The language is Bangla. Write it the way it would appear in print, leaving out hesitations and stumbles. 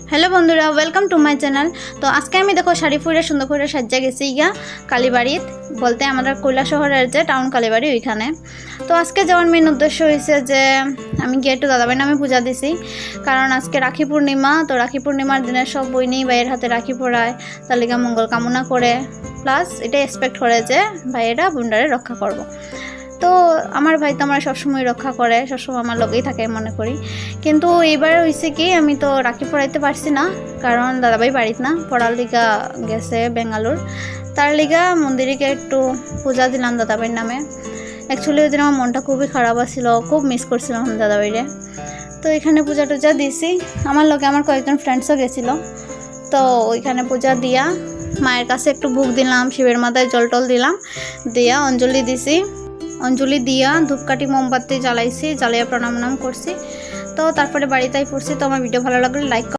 हेलो बंधुरा वेलकम टू माई चैनल। तो आज के देखो शाड़ी परे सुंदर करे सज्जा गेছি गিয়া কালীবাড়িত বলতে আমাদের কৈলা শহরের যে টাউন কালীবাড়ি ওইখানে। তো আজকে যাওয়ার মেন উদ্দেশ্য হয়েছে যে আমি গিয়ে একটু দাদাভাই নামে পূজা দিছি, কারণ আজকে রাখি পূর্ণিমা। তো রাখি পূর্ণিমার দিনে সব বইনি ভাইয়ের হাতে রাখি পরায়, তার লিগা মঙ্গল কামনা করে, প্লাস এটা এক্সপেক্ট করে যে ভাইয়েরা বোনডারে রক্ষা করব। তো আমার ভাই তো আমার সবসময় রক্ষা করে, সবসময় আমার লগেই থাকে মনে করি। কিন্তু এইবার হয়েছে কি আমি তো রাখি পড়াইতে পারছি না, কারণ দাদাভাই বাড়িতে না, পড়ার লিগা গেছে বেঙ্গালুর। তার লিগা মন্দিরে একটু পূজা দিলাম দাদাভাইয়ের নামে। অ্যাকচুয়ালি ওই দিন আমার মনটা খুবই খারাপ ছিল, খুব মিস করছিলাম দাদাভাইরে। তো এখানে পূজা টুজা দিছি, আমার লগে আমার কয়েকজন ফ্রেন্ডসও গেছিলো। তো ওইখানে পূজা দিয়া মায়ের কাছে একটু ভোগ দিলাম, শিবের মাথায় জল টল দিলাম, দিয়া অঞ্জলি দিছি। অঞ্জলি দিয়া ধূপকাঠি মোমবাতি জ্বালাইছি, জ্বালিয়ে প্রণাম করছি। তো তারপরে বাড়িতেই পড়ছি। তো আমার ভিডিও ভালো লাগলে লাইক